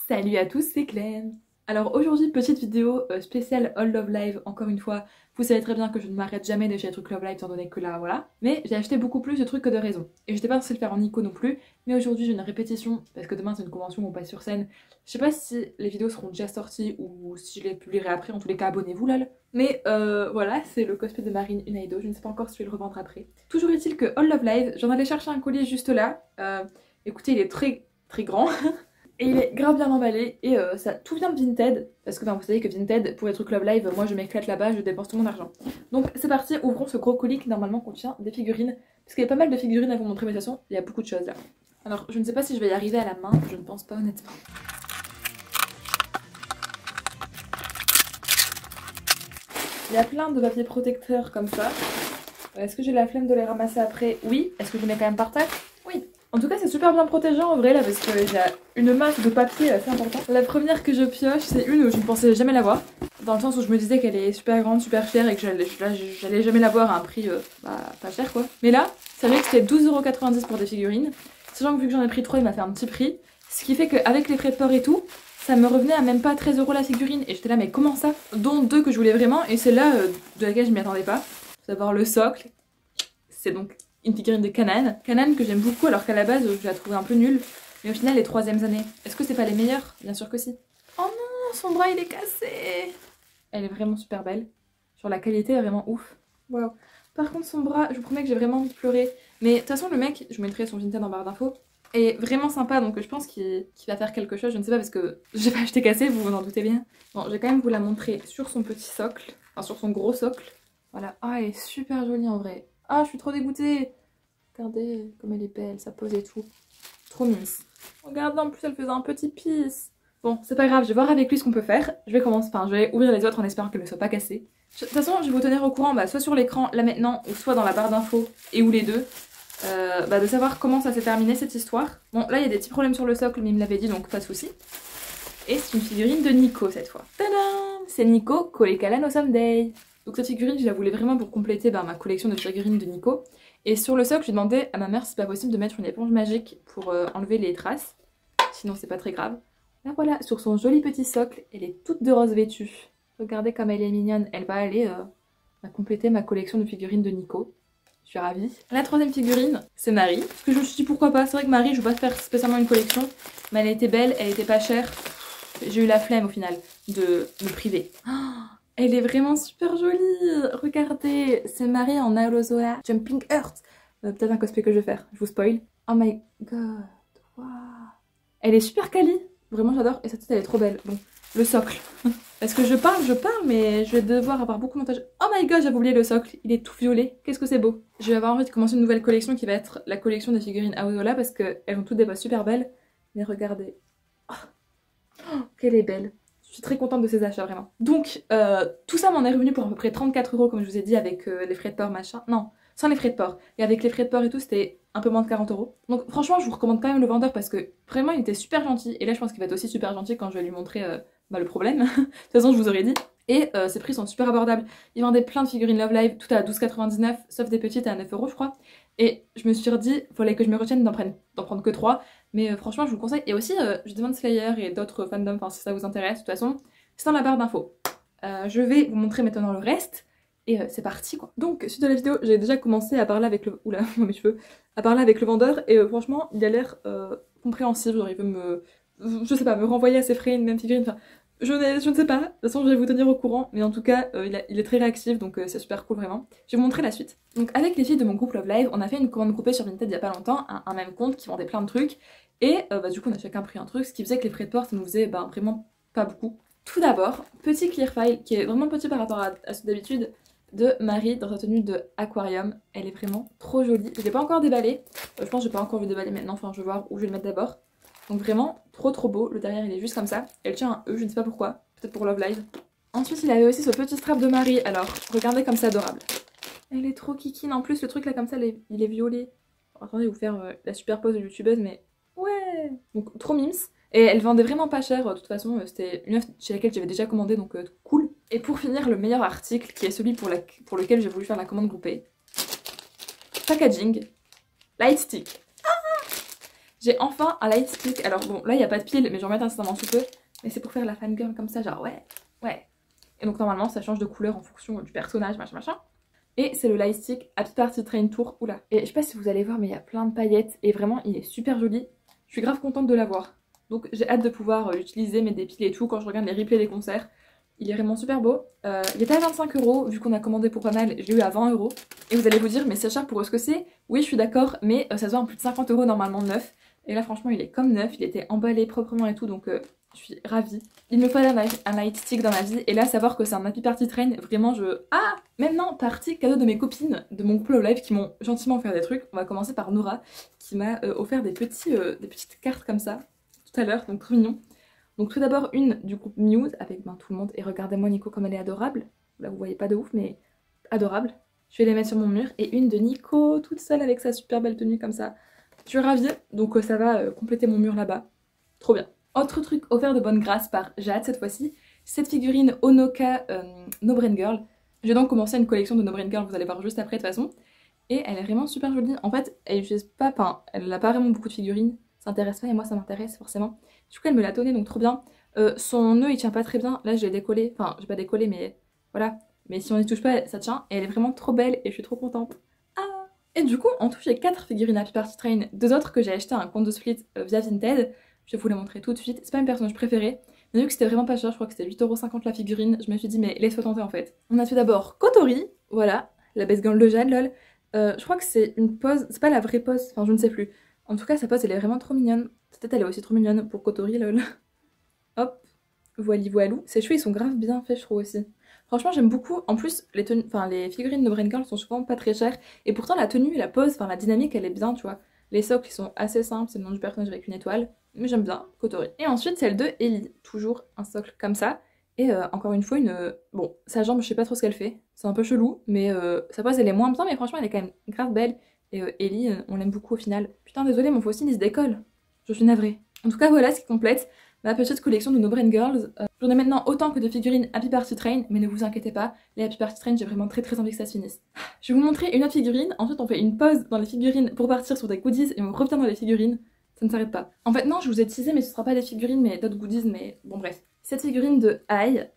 Salut à tous, c'est Clem. Alors aujourd'hui, petite vidéo spéciale All Love Live, encore une fois. Vous savez très bien que je ne m'arrête jamais d'acheter des trucs Love Live étant donné que là, voilà. Mais j'ai acheté beaucoup plus de trucs que de raison. Et j'étais pas censée le faire en Nico non plus, mais aujourd'hui j'ai une répétition, parce que demain c'est une convention où on passe sur scène. Je sais pas si les vidéos seront déjà sorties ou si je les publierai après, en tous les cas abonnez-vous lol. Mais voilà, c'est le cosplay de Marine Unaido, je ne sais pas encore si je vais le revendre après. Toujours est-il que All Love Live, j'en allais chercher un collier juste là. Écoutez, il est très grand. Et il est grave bien emballé et ça tout vient de Vinted parce que vous savez que Vinted pour les trucs Love Live moi je m'éclate là-bas, je dépense tout mon argent. Donc c'est parti, ouvrons ce gros colis qui normalement contient des figurines parce qu'il y a pas mal de figurines à vous montrer mais de toute façon il y a beaucoup de choses là. Alors je ne sais pas si je vais y arriver à la main, je ne pense pas honnêtement. Il y a plein de papiers protecteurs comme ça. Est-ce que j'ai la flemme de les ramasser après? Oui. Est-ce que je les mets quand même par terre? Oui. En tout cas c'est super bien protégé en vrai là parce qu'il y a une masse de papier assez importante. La première que je pioche c'est une où je ne pensais jamais l'avoir. Dans le sens où je me disais qu'elle est super grande, super chère et que j'allais jamais l'avoir à un prix pas cher quoi. Mais là c'est vrai que c'était 12,90 € pour des figurines. Sachant que vu que j'en ai pris 3 il m'a fait un petit prix. Ce qui fait qu'avec les frais de port et tout, ça me revenait à même pas 13 € la figurine. Et j'étais là mais comment ça? Dont deux que je voulais vraiment et celle-là de laquelle je m'y attendais pas. Faut savoir le socle. C'est donc une figurine de Kanan. Kanan que j'aime beaucoup alors qu'à la base je la trouvais un peu nulle. Mais au final les troisièmes années. Est-ce que c'est pas les meilleures? Bien sûr que si. Oh non, son bras il est cassé. Elle est vraiment super belle. Sur la qualité est vraiment ouf. Wow. Par contre son bras, je vous promets que j'ai vraiment envie de pleurer. Mais de toute façon le mec, je vous mettrai son Vinted en barre d'infos, est vraiment sympa donc je pense qu'il va faire quelque chose. Je ne sais pas parce que j'ai pas acheté cassé, vous vous en doutez bien. Bon, je vais quand même vous la montrer sur son petit socle. Enfin sur son gros socle. Voilà. Ah, elle est super jolie en vrai. Ah, je suis trop dégoûtée. Regardez comme elle est belle, sa pose et tout. Trop mince. Regardez, en plus elle faisait un petit pisse. Bon, c'est pas grave, je vais voir avec lui ce qu'on peut faire. Je vais commencer, enfin je vais ouvrir les autres en espérant qu'elle ne soit pas cassée. De toute façon, je vais vous tenir au courant, soit sur l'écran là maintenant, ou soit dans la barre d'infos, et ou les deux. De savoir comment ça s'est terminé cette histoire. Bon, là il y a des petits problèmes sur le socle, mais il me l'avait dit donc pas de soucis. Et c'est une figurine de Nico cette fois. Tadam! C'est Nico Kolekalan Someday. Donc cette figurine, je la voulais vraiment pour compléter ma collection de figurines de Nico. Et sur le socle, j'ai demandé à ma mère si c'est pas possible de mettre une éponge magique pour enlever les traces. Sinon c'est pas très grave. Là voilà, sur son joli petit socle, elle est toute de rose vêtue. Regardez comme elle est mignonne. Elle va aller compléter ma collection de figurines de Nico. Je suis ravie. La troisième figurine, c'est Marie. Parce que je me suis dit pourquoi pas. C'est vrai que Marie, je veux pas faire spécialement une collection. Mais elle était belle, elle était pas chère. J'ai eu la flemme au final de me priver. Oh, elle est vraiment super jolie. Regardez, c'est Marie en Aozoa Jumping Earth. Peut-être un cosplay que je vais faire, je vous spoil. Oh my god, wow. Elle est super quali. Vraiment j'adore. Et sa tête elle est trop belle. Bon, le socle. Parce que je parle, mais je vais devoir avoir beaucoup de montage. Oh my god, j'avais oublié le socle. Il est tout violet. Qu'est-ce que c'est beau. Je vais avoir envie de commencer une nouvelle collection qui va être la collection des figurines Aozoa parce qu'elles ont toutes des poses super belles. Mais regardez. Oh, qu'elle est belle. Je suis très contente de ces achats vraiment. Donc tout ça m'en est revenu pour à peu près 34 € comme je vous ai dit avec les frais de port machin. Non, sans les frais de port. Et avec les frais de port et tout c'était un peu moins de 40 €. Donc franchement je vous recommande quand même le vendeur parce que vraiment il était super gentil. Et là je pense qu'il va être aussi super gentil quand je vais lui montrer le problème. De toute façon je vous aurais dit. Et ses prix sont super abordables. Il vendait plein de figurines Love Live, tout à 12,99 €, sauf des petites à 9 € je crois. Et je me suis redit, fallait que je me retienne d'en prendre que 3. Mais franchement, je vous le conseille. Et aussi, je demande Slayer et d'autres fandoms, enfin si ça vous intéresse. De toute façon, c'est dans la barre d'infos. Je vais vous montrer maintenant le reste. Et c'est parti quoi. Donc, suite à la vidéo, j'ai déjà commencé à parler avec le... Oula, mes cheveux. À parler avec le vendeur. Et franchement, il a l'air compréhensif. Genre, il veut me... Je sais pas, me renvoyer à ses frais une même figurine. Enfin, je ne sais pas. De toute façon, je vais vous tenir au courant. Mais en tout cas, il est très réactif. Donc, c'est super cool vraiment. Je vais vous montrer la suite. Donc, avec les filles de mon groupe Love Live, on a fait une commande groupée sur Vinted il y a pas longtemps. Un même compte qui vendait plein de trucs. Et du coup on a chacun pris un truc, ce qui faisait que les frais de port ça nous faisait vraiment pas beaucoup. Tout d'abord, petit clear file qui est vraiment petit par rapport à ceux d'habitude de Marie dans sa tenue de aquarium. Elle est vraiment trop jolie. Je l'ai pas encore déballée, je pense que j'ai pas encore vu déballer maintenant, enfin je vais voir où je vais le mettre d'abord. Donc vraiment trop beau, le derrière il est juste comme ça. Elle tient un E, je ne sais pas pourquoi, peut-être pour Love Live. Ensuite il avait aussi ce petit strap de Marie, alors regardez comme c'est adorable. Elle est trop kikine, en plus le truc là comme ça il est violet. Alors, attendez, je vais vous faire la super pose de youtubeuse mais... Ouais. Donc trop mims. Et elle vendait vraiment pas cher, de toute façon, c'était une offre chez laquelle j'avais déjà commandé, donc cool. Et pour finir, le meilleur article, qui est celui pour lequel j'ai voulu faire la commande groupée. Packaging. Light stick. Ah, J'ai enfin un light stick. Alors bon, là il n'y a pas de pile, mais je vais en mettre incessamment sous peu. Mais c'est pour faire la fangirl comme ça, genre ouais, ouais. Et donc normalement ça change de couleur en fonction du personnage, machin machin. Et c'est le light stick Happy Party Train Tour. Oula. Et je sais pas si vous allez voir, mais il y a plein de paillettes. Et vraiment, il est super joli. Je suis grave contente de l'avoir. Donc j'ai hâte de pouvoir l'utiliser, mettre des piles et tout quand je regarde les replays des concerts. Il est vraiment super beau. Il était à 25 €, vu qu'on a commandé pour pas mal, j'ai eu à 20 €. Et vous allez vous dire, mais c'est cher pour ce que c'est. Oui, je suis d'accord, mais ça se vend à plus de 50 € normalement neuf. Et là, franchement, il est comme neuf, il était emballé proprement et tout, donc je suis ravie. Il me fallait un light stick dans ma vie, et là, savoir que c'est un Happy Party Train, vraiment, Ah, maintenant, partie cadeau de mes copines, de mon couple au live, qui m'ont gentiment offert des trucs. On va commencer par Nora, qui m'a offert des petites cartes comme ça, tout à l'heure, donc trop mignon. Donc tout d'abord une du groupe Muse avec tout le monde, et regardez-moi Nico comme elle est adorable. Là vous voyez pas de ouf mais adorable. Je vais les mettre sur mon mur, et une de Nico toute seule avec sa super belle tenue comme ça. Je suis ravie, donc ça va compléter mon mur là-bas. Trop bien. Autre truc offert de bonne grâce par Jade cette fois-ci, cette figurine Onoka No Brain Girl. J'ai donc commencé une collection de No Brain Girl, vous allez voir juste après de toute façon. Et elle est vraiment super jolie. En fait, elle utilise pas, elle a pas vraiment beaucoup de figurines. Ça intéresse pas et moi ça m'intéresse forcément. Du coup elle me l'a donné donc trop bien. Son nœud il tient pas très bien, là je l'ai décollé, enfin j'ai pas décollé mais voilà. Mais si on y touche pas ça tient et elle est vraiment trop belle et je suis trop contente. Ah. Et du coup en tout j'ai 4 figurines Happy Party Train, 2 autres que j'ai acheté à un compte de split via Vinted. Je vais vous les montrer tout de suite, c'est pas mes personnages préférés. Mais vu que c'était vraiment pas cher, je crois que c'était 8,50 € la figurine, je me suis dit mais laisse-toi tenter en fait. On a tout d'abord Kotori, voilà, la best girl de Jade lol. Je crois que c'est une pose, c'est pas la vraie pose, enfin je ne sais plus. En tout cas sa pose elle est vraiment trop mignonne. Sa tête elle est aussi trop mignonne pour Kotori lol. Hop, voili voilou. Ses cheveux ils sont grave bien faits je trouve aussi. Franchement j'aime beaucoup. En plus les tenues, enfin les figurines de Brain Girl sont souvent pas très chères. Et pourtant la tenue, la pose, enfin la dynamique elle est bien tu vois. Les socles ils sont assez simples, c'est le nom du personnage avec une étoile. Mais j'aime bien Kotori. Et ensuite celle de Ellie. Toujours un socle comme ça. Et encore une fois, bon, sa jambe, je sais pas trop ce qu'elle fait. C'est un peu chelou, mais sa pose, elle est moins bien, mais franchement, elle est quand même grave belle. Et Ellie, on l'aime beaucoup au final. Putain, désolé, mon fossile, il se décolle. Je suis navrée. En tout cas, voilà ce qui complète ma petite collection de No Brain Girls. J'en ai maintenant autant que de figurines Happy Party Train, mais ne vous inquiétez pas, les Happy Party Train, j'ai vraiment très envie que ça se finisse. Je vais vous montrer une autre figurine, ensuite on fait une pause dans les figurines pour partir sur des goodies, et on revient dans les figurines. Ça ne s'arrête pas. En fait, non, je vous ai teasé, mais ce sera pas des figurines, mais d'autres goodies, mais bon, bref. Cette figurine de Ai,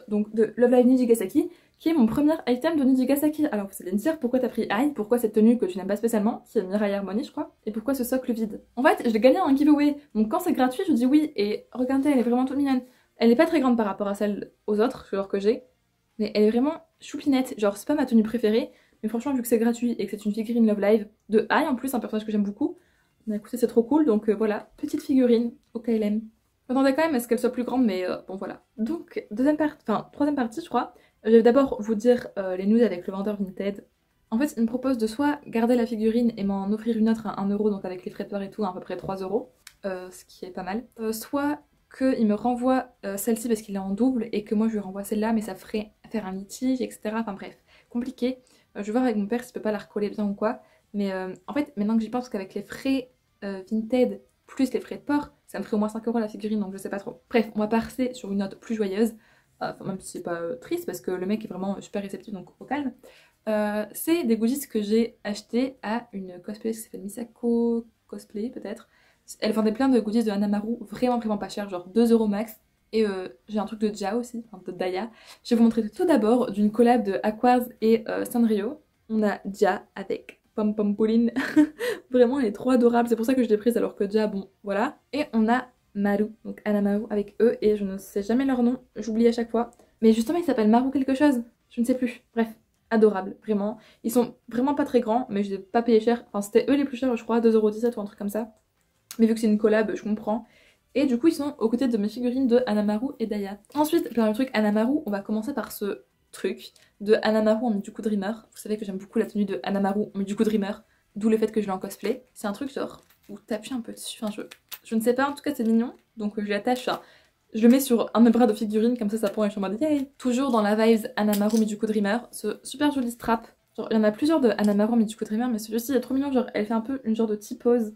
donc de Love Live Nijigasaki, qui est mon premier item de Nijigasaki. Alors vous allez me dire pourquoi t'as pris Ai, pourquoi cette tenue que tu n'aimes pas spécialement, qui est Mirai Harmony je crois, et pourquoi ce socle vide. En fait, je l'ai gagné en un giveaway, donc quand c'est gratuit, je dis oui, et regardez, elle est vraiment toute mignonne. Elle est pas très grande par rapport à celle aux autres, genre que j'ai, mais elle est vraiment choupinette. Genre c'est pas ma tenue préférée, mais franchement vu que c'est gratuit et que c'est une figurine Love Live de Ai en plus, un personnage que j'aime beaucoup, bah écoutez c'est trop cool, donc voilà, petite figurine au KLM. J'attendais quand même à ce qu'elle soit plus grande, mais bon voilà. Donc troisième partie je crois. Je vais d'abord vous dire les news avec le vendeur Vinted. En fait il me propose de soit garder la figurine et m'en offrir une autre à 1 €, donc avec les frais de port et tout à peu près 3 €, ce qui est pas mal. Soit qu'il me renvoie celle-ci parce qu'il est en double et que moi je lui renvoie celle-là, mais ça ferait faire un litige, etc. Enfin bref, compliqué. Je vais voir avec mon père s'il peut pas la recoller bien ou quoi. Mais en fait, maintenant que j'y pense, qu'avec les frais Vinted plus les frais de port, ça me ferait au moins 5 € la figurine, donc je sais pas trop. Bref, on va passer sur une note plus joyeuse. Enfin, même si c'est pas triste, parce que le mec est vraiment super réceptif, donc au calme. C'est des goodies que j'ai acheté à une cosplayeuse qui s'appelle Misako Cosplay, peut-être. Elle vendait plein de goodies de Hanamaru, vraiment pas cher, genre 2 € max. Et j'ai un truc de Jia aussi, enfin de Daya. Je vais vous montrer tout d'abord d'une collab de Aquars et Sanrio. On a Jia avec Pom Pom Pauline. Vraiment, elle est trop adorable, c'est pour ça que je l'ai prise alors que Jia, bon, voilà. Et on a Maru, donc Hanamaru avec eux, et je ne sais jamais leur nom, j'oublie à chaque fois. Mais justement, ils s'appellent Maru quelque chose, je ne sais plus. Bref, adorable, vraiment. Ils sont vraiment pas très grands, mais je les ai pas payé cher. Enfin, c'était eux les plus chers, je crois, 2,17 € ou un truc comme ça. Mais vu que c'est une collab, je comprends. Et du coup, ils sont aux côtés de mes figurines de Hanamaru et Daya. Ensuite, pour le truc Hanamaru, on va commencer par ce truc de Hanamaru en Mijuku Dreamer. Vous savez que j'aime beaucoup la tenue de Hanamaru en Mijuku Dreamer, d'où le fait que je l'ai en cosplay. C'est un truc genre où t'appuies un peu dessus, enfin je ne sais pas, en tout cas c'est mignon, donc je l'attache, je le mets sur un de mes bras de figurine, comme ça prend et je suis en mode yay. Toujours dans la vibes Hanamaru Mijuku Dreamer, ce super joli strap. Genre il y en a plusieurs de Hanamaru Mijuku Dreamer, mais celui-ci est trop mignon, genre elle fait un peu une genre de T-pose.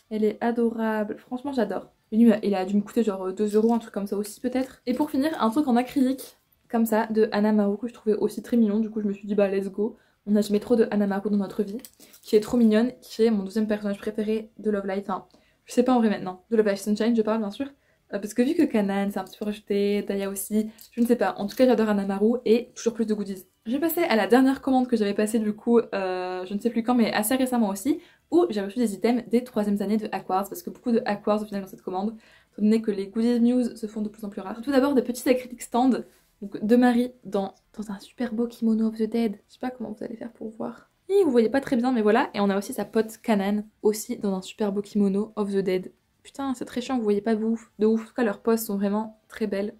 Elle est adorable, franchement j'adore. Il a dû me coûter genre 2 €, un truc comme ça aussi peut-être. Et pour finir, un truc en acrylique, comme ça, de Hanamaru, que je trouvais aussi très mignon, du coup je me suis dit bah let's go. On a jamais trop de Hanamaru dans notre vie, qui est trop mignonne, qui est mon deuxième personnage préféré de Love Live. Enfin, Je sais pas en vrai maintenant. De Love Live Sunshine, je parle bien sûr. Parce que vu que Kanan c'est un petit peu rejeté, Daya aussi, je ne sais pas. En tout cas, j'adore Anamaru et toujours plus de goodies. Je vais passer à la dernière commande que j'avais passée du coup, je ne sais plus quand, mais assez récemment aussi, où j'ai reçu des items des 3e années de Aquars, parce que beaucoup de Aquars au final dans cette commande, étant donné que les goodies news se font de plus en plus rares. Tout d'abord, des petits acryliques stand, donc de Marie dans un super beau kimono of the dead. Je sais pas comment vous allez faire pour voir. Et vous voyez pas très bien, mais voilà. Et on a aussi sa pote Kanan, aussi dans un super beau kimono of the dead. Putain, c'est très chiant, vous voyez pas de ouf. En tout cas, leurs poses sont vraiment très belles.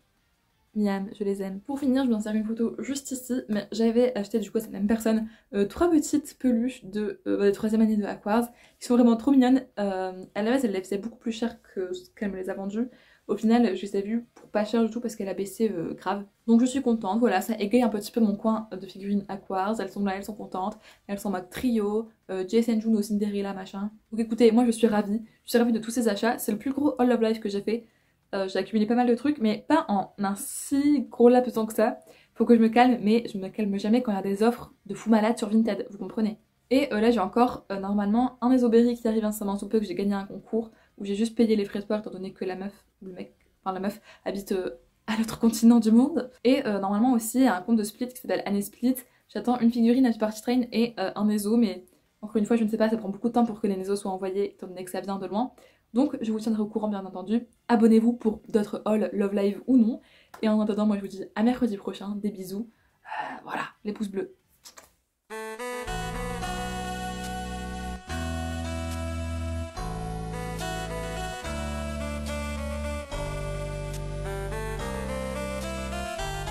Miam, je les aime. Pour finir, je vous insère une photo juste ici, mais j'avais acheté du coup à cette même personne 3 petites peluches de 3e année de Aquars qui sont vraiment trop mignonnes. À la base, elle les faisait beaucoup plus cher que ce qu'elle me les a vendues. Au final, je les ai vues pour pas cher du tout parce qu'elle a baissé grave. Donc je suis contente, voilà, ça égaye un petit peu mon coin de figurines Aquars. Elles sont là, elles sont contentes. Elles sont en mode trio, Jason Juno, Cinderella, machin. Donc écoutez, moi je suis ravie. Je suis ravie de tous ces achats. C'est le plus gros All of Life que j'ai fait. J'ai accumulé pas mal de trucs, mais pas en un si gros laps de temps que ça. Faut que je me calme, mais je me calme jamais quand il y a des offres de fou malade sur Vinted, vous comprenez. Et là j'ai encore normalement un Mesoberry qui arrive incessamment sous peu, que j'ai gagné un concours où j'ai juste payé les frais de port étant donné que la meuf, ou le mec, enfin la meuf habite à l'autre continent du monde. Et normalement aussi un compte de Split qui s'appelle Anne Split. J'attends une figurine à Party Train et un Meso, mais encore une fois je ne sais pas, ça prend beaucoup de temps pour que les Mesos soient envoyés étant donné que ça vient de loin. Donc je vous tiendrai au courant bien entendu. Abonnez-vous pour d'autres hauls Love Live ou non. Et en attendant, moi je vous dis à mercredi prochain, des bisous. Voilà, les pouces bleus.